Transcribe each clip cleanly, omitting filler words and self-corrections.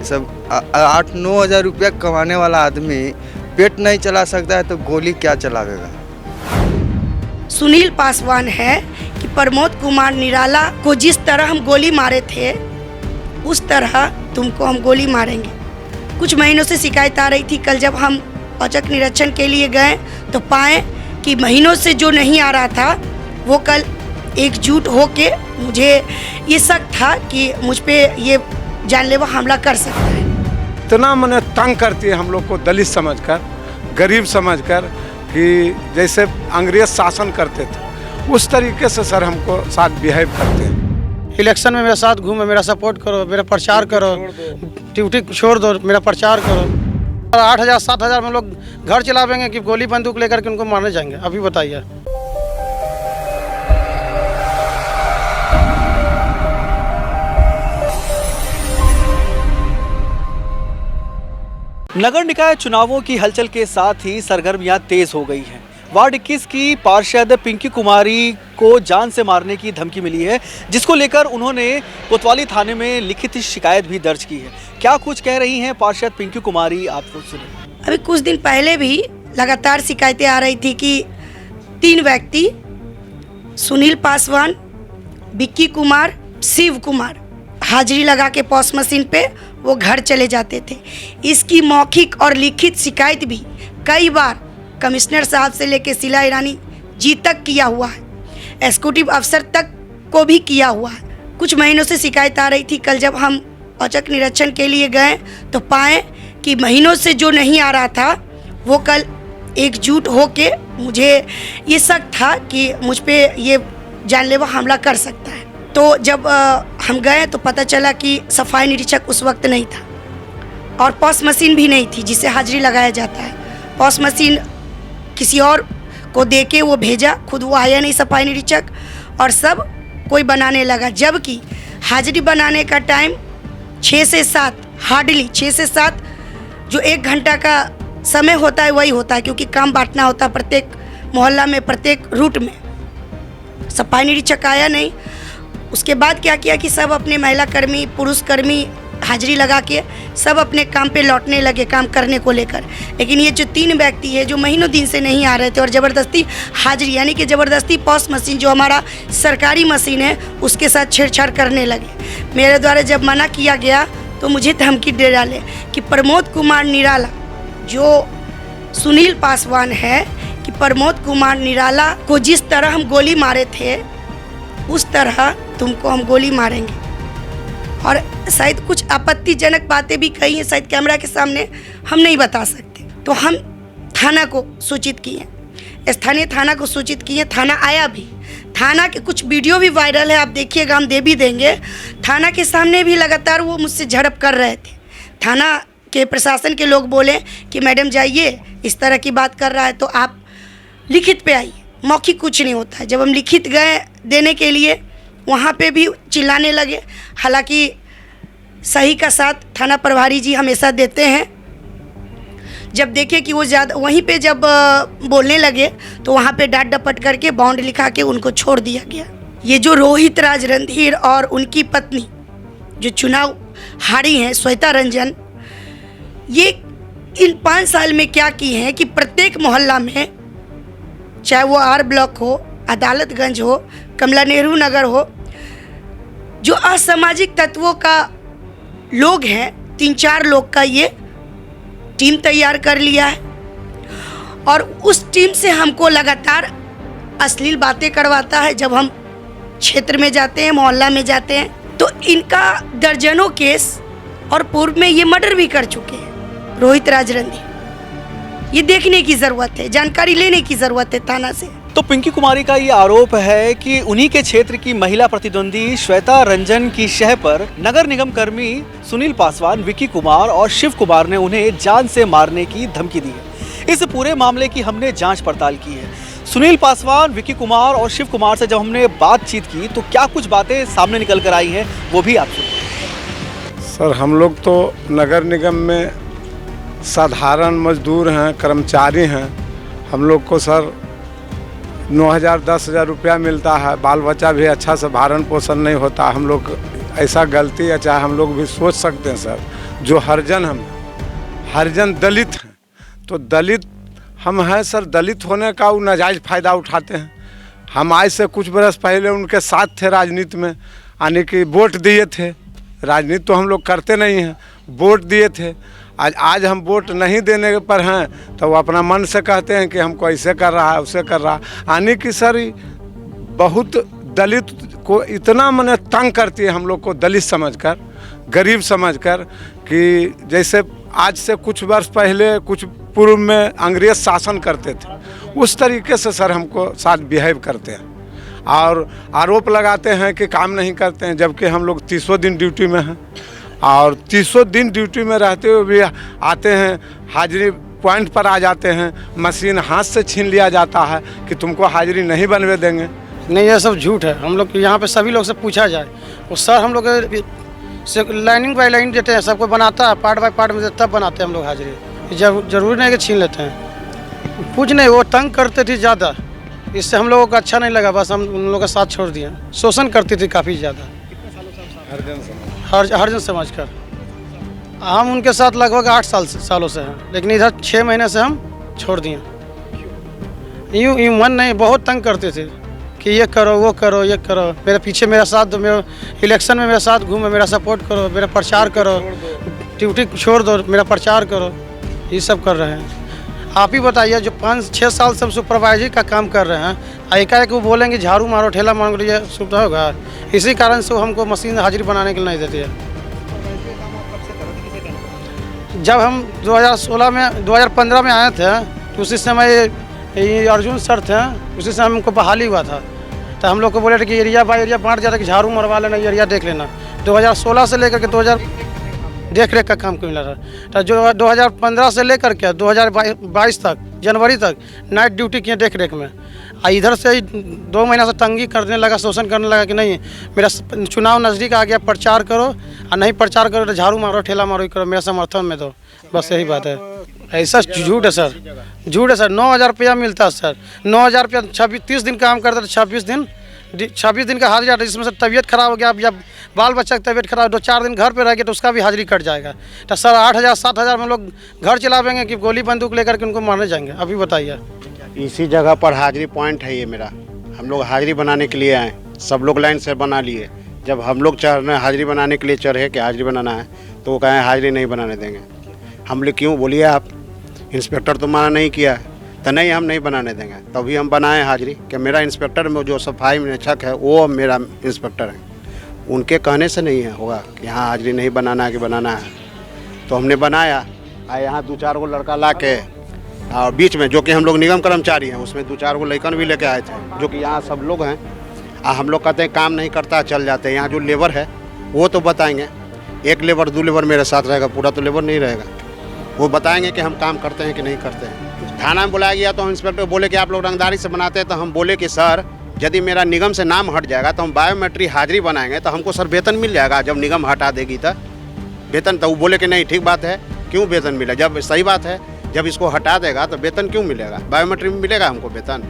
सब 8-9 हज़ार रुपया कमाने वाला आदमी पेट नहीं चला सकता है तो गोली क्या चलावेगा। सुनील पासवान है कि प्रमोद कुमार निराला को जिस तरह हम गोली मारे थे उस तरह तुमको हम गोली मारेंगे। कुछ महीनों से शिकायत आ रही थी। कल जब हम औचक निरीक्षण के लिए गए तो पाए कि महीनों से जो नहीं आ रहा था वो कल एकजुट होके, मुझे ये शक था कि मुझ पे ये जानलेवा हमला कर सकता है। इतना मैंने तंग करती है हम लोग को, दलित समझकर, गरीब समझकर, कि जैसे अंग्रेज शासन करते थे उस तरीके से सर हमको साथ बिहेव करते हैं। इलेक्शन में मेरे साथ घूमो, मेरा सपोर्ट करो, मेरा प्रचार करो, ड्यूटी छोड़ दो, मेरा प्रचार करो। 8,000-7,000 में लोग घर चलावेंगे कि गोली बंदूक लेकर के उनको मारने जाएंगे? अभी बताइए। नगर निकाय चुनावों की हलचल के साथ ही सरगर्मियां तेज हो गई हैं। वार्ड 21 की पार्षद पिंकी कुमारी को जान से मारने की धमकी मिली है, जिसको लेकर उन्होंने कोतवाली थाने में लिखित शिकायत भी दर्ज की है। क्या कुछ कह रही हैं पार्षद पिंकी कुमारी, आप सुनिए। अभी कुछ दिन पहले भी लगातार शिकायतें आ रही थी कि 3 व्यक्ति, सुनील पासवान, विक्की कुमार, शिव कुमार, हाजिरी लगा के पॉस मशीन पे वो घर चले जाते थे। इसकी मौखिक और लिखित शिकायत भी कई बार कमिश्नर साहब से लेके शीला ईरानी जी तक किया हुआ है, एग्जीक्यूटिव अफसर तक को भी किया हुआ है। कुछ महीनों से शिकायत आ रही थी। कल जब हम औचक निरीक्षण के लिए गए तो पाए कि महीनों से जो नहीं आ रहा था वो कल एकजुट होके, मुझे ये शक था कि मुझ पे ये जानलेवा हमला कर सकता है। तो जब हम गए तो पता चला कि सफाई निरीक्षक उस वक्त नहीं था और पॉस मशीन भी नहीं थी जिसे हाजिरी लगाया जाता है। पॉस मशीन किसी और को देके वो भेजा, खुद वो आया नहीं सफाई निरीक्षक, और सब कोई बनाने लगा। जबकि हाजिरी बनाने का टाइम 6 से 7, हार्डली 6 से 7 जो 1 घंटा का समय होता है वही होता है, क्योंकि काम बांटना होता है प्रत्येक मोहल्ला में, प्रत्येक रूट में। सफाई निरीक्षक आया नहीं। उसके बाद क्या किया कि सब अपने महिला कर्मी, पुरुष कर्मी हाजिरी लगा के सब अपने काम पे लौटने लगे, काम करने को लेकर। लेकिन ये जो 3 व्यक्ति है जो महीनों दिन से नहीं आ रहे थे और ज़बरदस्ती हाजिरी, यानी कि ज़बरदस्ती पॉस मशीन जो हमारा सरकारी मशीन है उसके साथ छेड़छाड़ करने लगे। मेरे द्वारा जब मना किया गया तो मुझे धमकी दे डाले कि प्रमोद कुमार निराला, जो सुनील पासवान है, कि प्रमोद कुमार निराला को जिस तरह हम गोली मारे थे उस तरह तुमको हम गोली मारेंगे। और शायद कुछ आपत्तिजनक बातें भी कही हैं, शायद कैमरा के सामने हम नहीं बता सकते। तो हम थाना को सूचित किए, स्थानीय थाना को सूचित किए। थाना आया भी, थाना के कुछ वीडियो भी वायरल है, आप देखिएगा, हम दे भी देंगे। थाना के सामने भी लगातार वो मुझसे झड़प कर रहे थे। थाना के प्रशासन के लोग बोले कि मैडम जाइए, इस तरह की बात कर रहा है तो आप लिखित पे आइए। मौखिक कुछ नहीं होता है। जब हम लिखित गए देने के लिए वहाँ पे भी चिल्लाने लगे। हालांकि सही का साथ थाना प्रभारी जी हमेशा देते हैं। जब देखे कि वो ज़्यादा वहीं पे जब बोलने लगे तो वहाँ पे डांट डपट करके बॉन्ड लिखा के उनको छोड़ दिया गया। ये जो रोहित राज रणधीर और उनकी पत्नी जो चुनाव हारी हैं, श्वेता रंजन, ये इन 5 साल में क्या की हैं कि प्रत्येक मोहल्ला में, चाहे वो आर ब्लॉक हो, अदालतगंज हो, कमला नेहरू नगर हो, जो असामाजिक तत्वों का लोग हैं, 3-4 लोग का ये टीम तैयार कर लिया है और उस टीम से हमको लगातार अश्लील बातें करवाता है। जब हम क्षेत्र में जाते हैं, मोहल्ला में जाते हैं, तो इनका दर्जनों केस और पूर्व में ये मर्डर भी कर चुके हैं। रोहित राज रणधीर, ये देखने की ज़रूरत है, जानकारी लेने की ज़रूरत है थाना से। तो पिंकी कुमारी का ये आरोप है कि उन्हीं के क्षेत्र की महिला प्रतिद्वंदी श्वेता रंजन की शह पर नगर निगम कर्मी सुनील पासवान, विक्की कुमार और शिव कुमार ने उन्हें जान से मारने की धमकी दी है। इस पूरे मामले की हमने जांच पड़ताल की है। सुनील पासवान, विक्की कुमार और शिव कुमार से जब हमने बातचीत की तो क्या कुछ बातें सामने निकल कर आई हैं वो भी आप सुनिए। सर, हम लोग तो नगर निगम में साधारण मजदूर हैं, कर्मचारी हैं। हम लोग को सर 9,000-10,000 रुपया मिलता है। बाल बच्चा भी अच्छा से भरण पोषण नहीं होता। हम लोग ऐसा गलती या चाहे हम लोग भी सोच सकते हैं सर, जो हरिजन हम हरिजन दलित हैं, तो दलित हम हैं सर, दलित होने का वो नाजायज़ फ़ायदा उठाते हैं। हम आज से कुछ बरस पहले उनके साथ थे राजनीति में, यानी कि वोट दिए थे। राजनीति तो हम लोग करते नहीं हैं, वोट दिए थे। आज हम वोट नहीं देने पर हैं तो वो अपना मन से कहते हैं कि हमको ऐसे कर रहा है, उसे कर रहा है। यानी कि सर बहुत दलित को इतना मने तंग करती है हम लोग को, दलित समझकर, गरीब समझकर, कि जैसे आज से कुछ वर्ष पहले, कुछ पूर्व में अंग्रेज शासन करते थे, उस तरीके से सर हमको साथ बिहेव करते हैं और आरोप लगाते हैं कि काम नहीं करते हैं, जबकि हम लोग 300 दिन ड्यूटी में हैं और 300 दिन ड्यूटी में रहते हुए भी आते हैं, हाजिरी पॉइंट पर आ जाते हैं, मशीन हाथ से छीन लिया जाता है कि तुमको हाजिरी नहीं बनवे देंगे। नहीं, ये सब झूठ है। हम लोग यहाँ पे सभी लोग से पूछा जाए, वो सर हम लोग से लाइनिंग बाई लाइन देते हैं, सबको बनाता है, पार्ट बाय पार्ट में तब बनाते हैं हम लोग हाजिरी। जरूरी नहीं कि छीन लेते हैं, कुछ नहीं, वो तंग करते थे ज़्यादा, इससे हम लोगों को अच्छा नहीं लगा, बस हम उन लोगों का साथ छोड़ दिए। शोषण करती थी काफ़ी ज़्यादा हरिजन समाज का। हम उनके साथ लगभग 8 सालों से हैं, लेकिन इधर 6 महीने से हम छोड़ दिए। यूँ मन नहीं, बहुत तंग करते थे कि ये करो, वो करो, ये करो, मेरे पीछे मेरा साथ दो, मेरे इलेक्शन में मेरे साथ घूमो, मेरा सपोर्ट करो, मेरा प्रचार करो, ड्यूटी छोड़ दो, मेरा प्रचार करो, ये सब कर रहे हैं। आप ही बताइए, जो 5-6 साल से सुपरवाइजर का काम कर रहे हैं, एकाएक वो बोलेंगे झाड़ू मारो, ठेला मारो, ये सुविधा होगा? इसी कारण से वो हमको मशीन हाजिरी बनाने के लिए नहीं देती है। जब हम 2015 में आए थे, तो उसी समय ये अर्जुन सर थे, उसी समय हमको बहाली हुआ था, तो हम लोग को बोले थे कि एरिया बाय एरिया बांट जाता कि झाड़ू मरवा लेना, एरिया देख लेना। 2016 से लेकर के 2000 देख रेख का काम क्यों मिला था, तो जो 2015 से लेकर के 2022 तक, जनवरी तक नाइट ड्यूटी किए देख रेख में। इधर से 2 महीना से तंगी करने लगा, शोषण करने लगा कि नहीं, मेरा चुनाव नज़दीक आ गया, प्रचार करो, और नहीं प्रचार करो तो झाड़ू मारो, ठेला मारो, करो, मेरा समर्थन में दो, बस यही बात है। ऐसा झूठ है सर, झूठ है सर। 9,000 रुपया मिलता है सर, 9,000 रुपया 30 दिन काम करता था, 26 दिन का हाजिरी आता है, जिसमें से तबीयत खराब हो गया, या बाल बच्चा की तबीयत खराब, 2-4 दिन घर पे रह गया तो उसका भी हाजिरी कट जाएगा। तो सर 8,000-7,000 में लोग घर चलावेंगे कि गोली बंदूक लेकर के उनको मारने जाएंगे? अभी बताइए। इसी जगह पर हाजिरी पॉइंट है ये मेरा, हम लोग हाजिरी बनाने के लिए आए, सब लोग लाइन से बना लिए। जब हम लोग चढ़ने हाजिरी बनाने के लिए चढ़े कि हाजिरी बनाना है, तो वो कहें हाजिरी नहीं बनाने देंगे। हम लोग क्यों? बोलिए आप, इंस्पेक्टर तो मना नहीं किया है, तो नहीं हम नहीं बनाने देंगे। तभी हम बनाए हाजिरी कि मेरा इंस्पेक्टर में जो सफाई में निरीक्षक है वो मेरा इंस्पेक्टर है, उनके कहने से नहीं है होगा कि हाँ हाजिरी नहीं बनाना है कि बनाना है। तो हमने बनाया, यहाँ 2-4 गो लड़का ला के, और बीच में जो कि हम लोग निगम कर्मचारी हैं, उसमें 2-4 गो लड़कन भी लेके आए थे, जो कि यहाँ सब लोग हैं। हम लोग कहते हैं काम नहीं करता, चल जाते हैं। यहाँ जो लेबर है वो तो बताएंगे, 1 लेबर 2 लेबर मेरे साथ रहेगा, पूरा तो लेबर नहीं रहेगा, वो बताएंगे कि हम काम करते हैं कि नहीं करते हैं। थाना में बुलाया गया तो हम इंस्पेक्टर बोले कि आप लोग रंगदारी से बनाते हैं, तो हम बोले कि सर यदि मेरा निगम से नाम हट जाएगा तो हम बायोमेट्रिक हाजिरी बनाएंगे, तो हमको सर वेतन मिल जाएगा। जब निगम हटा देगी तो वेतन, तो वो बोले कि नहीं ठीक बात है, क्यों वेतन मिला? जब सही बात है, जब इसको हटा देगा तो वेतन क्यों मिलेगा? बायोमेट्रिक में मिलेगा हमको वेतन।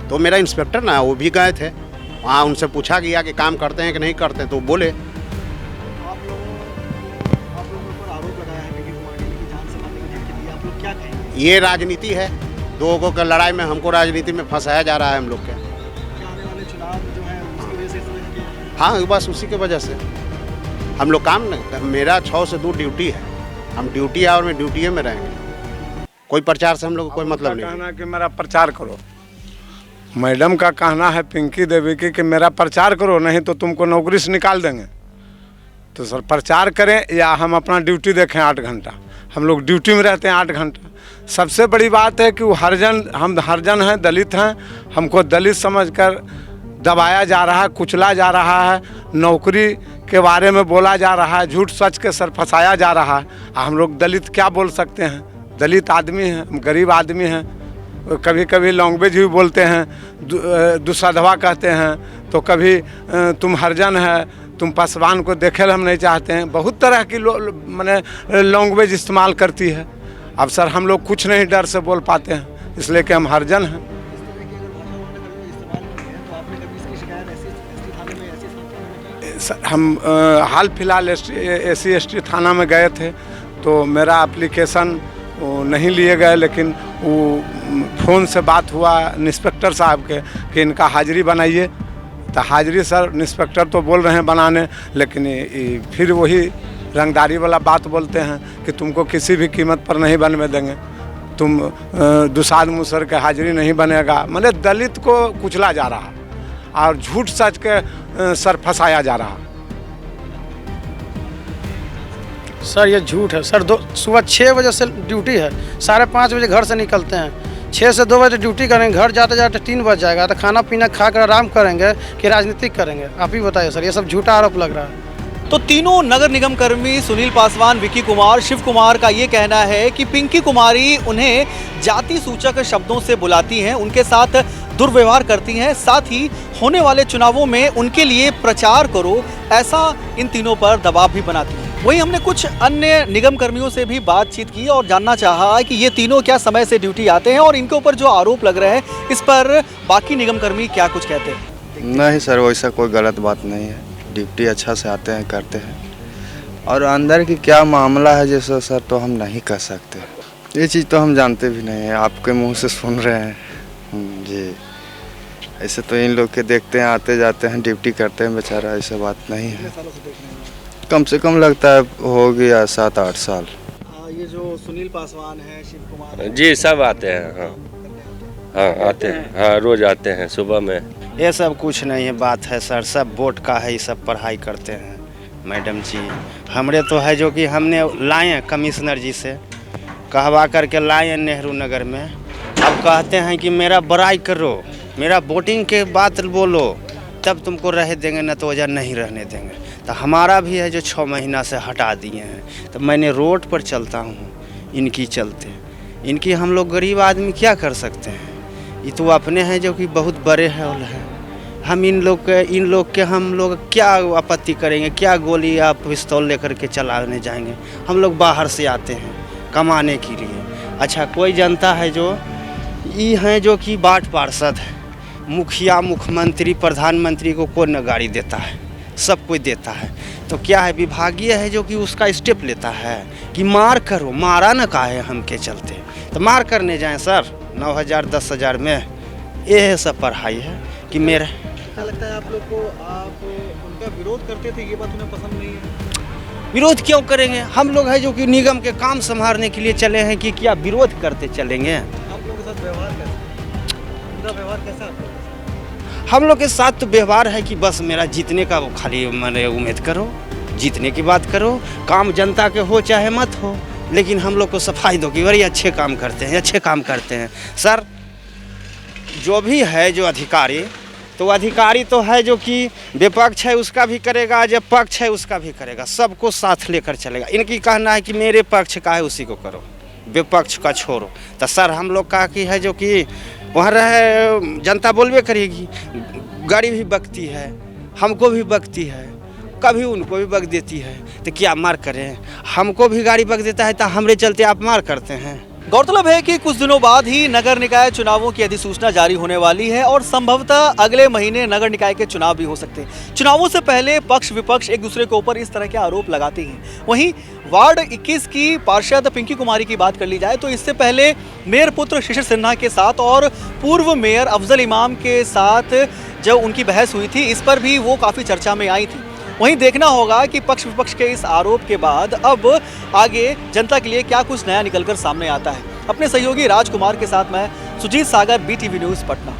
तो मेरा इंस्पेक्टर ना, वो भी गए थे वहाँ, उनसे पूछा गया कि काम करते हैं कि नहीं करते हैं, तो बोले ये राजनीति है, 2 लोगों का लड़ाई में हमको राजनीति में फंसाया जा रहा है हम लोग के। हाँ, बस उसी के वजह से हम लोग काम नहीं, मेरा 6 से 2 ड्यूटी है, हम ड्यूटी आवर में ड्यूटी में रहेंगे, कोई प्रचार से हम लोग को कोई मतलब नहीं। कहना कि मेरा प्रचार करो, मैडम का कहना है पिंकी देवी की कि मेरा प्रचार करो, नहीं तो तुमको नौकरी से निकाल देंगे। तो सर प्रचार करें या हम अपना ड्यूटी देखें 8 घंटा, हम लोग ड्यूटी में रहते हैं 8 घंटा। सबसे बड़ी बात है कि वो हम हरिजन हैं, दलित हैं, हमको दलित समझकर दबाया जा रहा है, कुचला जा रहा है, नौकरी के बारे में बोला जा रहा है, झूठ सच के सर फंसाया जा रहा है। हम लोग दलित क्या बोल सकते हैं? दलित आदमी हैं, हम गरीब आदमी हैं, कभी कभी लैंग्वेज भी बोलते हैं, दुसधवा कहते हैं, तो कभी तुम हरिजन है, तुम पासवान को देखे हम नहीं चाहते हैं, बहुत तरह की मैंने लैंग्वेज इस्तेमाल करती है। अब सर हम लोग कुछ नहीं डर से बोल पाते हैं, इसलिए कि हम हरिजन हैं। हम हाल फिलहाल SC ST थाना में गए थे, तो मेरा एप्लीकेशन वो नहीं लिए गए, लेकिन वो फ़ोन से बात हुआ इंस्पेक्टर साहब के कि इनका हाजिरी बनाइए। तो हाजिरी सर इंस्पेक्टर तो बोल रहे हैं बनाने, लेकिन फिर वही रंगदारी वाला बात बोलते हैं कि तुमको किसी भी कीमत पर नहीं बनने देंगे, तुम दुसाद मुसर के हाजिरी नहीं बनेगा। मतलब दलित को कुचला जा रहा और झूठ सच के सर फंसाया जा रहा। सर ये झूठ है सर। सुबह 6 बजे से ड्यूटी है, 5:30 बजे घर से निकलते हैं, 6 से 2 बजे ड्यूटी करेंगे, घर जाते जाते 3 बज जाएगा। तो खाना पीना खा कर आराम करेंगे कि राजनीतिक करेंगे? आप ही बताइए सर, ये सब झूठा आरोप लग रहा है। तो तीनों नगर निगम कर्मी सुनील पासवान, विक्की कुमार, शिव कुमार का ये कहना है कि पिंकी कुमारी उन्हें जाति सूचक शब्दों से बुलाती हैं, उनके साथ दुर्व्यवहार करती हैं, साथ ही होने वाले चुनावों में उनके लिए प्रचार करो ऐसा इन तीनों पर दबाव भी बनाती हैं। वहीं हमने कुछ अन्य निगम कर्मियों से भी बातचीत की और जानना चाहा कि ये तीनों क्या समय से ड्यूटी आते हैं और इनके ऊपर जो आरोप लग रहे हैं इस पर बाकी निगम कर्मी क्या कुछ कहते हैं। नहीं सर, वैसा कोई गलत बात नहीं है, ड्यूटी अच्छा से आते हैं, करते हैं। और अंदर की क्या मामला है जैसा सर तो हम नहीं कह सकते, ये चीज़ तो हम जानते भी नहीं हैं, आपके मुंह से सुन रहे हैं जी। ऐसे तो इन लोग के देखते हैं, आते जाते हैं, ड्यूटी करते हैं, बेचारा ऐसा बात नहीं है। कम से कम लगता है हो गया 7-8 साल। ये जो सुनील पासवान है, शिव कुमार जी, सब आते हैं। हाँ हाँ आते हैं, हाँ रोज आते हैं सुबह में। ये सब कुछ नहीं है बात है सर, सब वोट का है, ये सब पढ़ाई करते हैं मैडम जी। हमरे तो है जो कि हमने लाए हैं कमिश्नर जी से कहवा करके लाए हैं नेहरू नगर में। अब कहते हैं कि मेरा बड़ाई करो, मेरा वोटिंग के बात बोलो, तब तुमको रह देंगे, न तो वजह नहीं रहने देंगे। तो हमारा भी है जो 6 महीना से हटा दिए हैं। तो मैंने रोड पर चलता हूँ इनकी चलते, इनकी हम लोग गरीब आदमी क्या कर सकते हैं। ये तो अपने हैं जो कि बहुत बड़े हैं, हम इन लोग के हम लोग क्या आपत्ति करेंगे, क्या गोली या पिस्तौल लेकर के चलाने जाएंगे। हम लोग बाहर से आते हैं कमाने के लिए। अच्छा, कोई जनता है जो ये हैं जो कि वार्ड पार्षद है, मुखिया, मुख्यमंत्री, प्रधानमंत्री को कौन न गाड़ी देता है, सब कोई देता है। तो क्या है, विभागीय है जो कि उसका स्टेप लेता है कि मार करो, मारा न का है हम के चलते, तो मार करने जाएं सर 9,000 10,000 में। ये सब पढ़ाई है कि मेरा क्या लगता है आप लोग को, आप उनका विरोध करते थे, ये बात उन्हें पसंद नहीं है? विरोध क्यों करेंगे? हम लोग है जो कि निगम के काम संभालने के लिए चले हैं कि क्या विरोध करते चलेंगे? आप लोगों के साथ व्यवहार कैसा, उनका व्यवहार कैसा आप लोगों के साथ? हम लोग के साथ तो व्यवहार है कि बस मेरा जीतने का वो खाली मैंने उम्मीद करो, जीतने की बात करो, काम जनता के हो चाहे मत हो, लेकिन हम लोग को सफाई दो कि बड़ी अच्छे काम करते हैं, अच्छे काम करते हैं। सर जो भी है जो अधिकारी, तो अधिकारी तो है जो कि विपक्ष है उसका भी करेगा, जब पक्ष है उसका भी करेगा, सबको साथ लेकर चलेगा। इनकी कहना है कि मेरे पक्ष का है उसी को करो, विपक्ष का छोड़ो। तो सर हम लोग का कि है जो कि वहाँ रहे जनता बोलबे करेगी, गाड़ी भी बकती है, हमको भी बकती है, कभी उनको भी बक देती है, तो क्या मार करें? हमको भी गाड़ी बक देता है तो हमरे चलते आप मार करते हैं। गौरतलब है कि कुछ दिनों बाद ही नगर निकाय चुनावों की अधिसूचना जारी होने वाली है और संभवतः अगले महीने नगर निकाय के चुनाव भी हो सकते हैं। चुनावों से पहले पक्ष विपक्ष एक दूसरे के ऊपर इस तरह के आरोप लगाते हैं। वहीं वार्ड 21 की पार्षद पिंकी कुमारी की बात कर ली जाए तो इससे पहले मेयर पुत्र शिशिर सिन्हा के साथ और पूर्व मेयर अफजल इमाम के साथ जब उनकी बहस हुई थी, इस पर भी वो काफ़ी चर्चा में आई थी। वहीं देखना होगा कि पक्ष विपक्ष के इस आरोप के बाद अब आगे जनता के लिए क्या कुछ नया निकलकर सामने आता है। अपने सहयोगी राजकुमार के साथ मैं सुजीत सागर, BTV न्यूज़, पटना।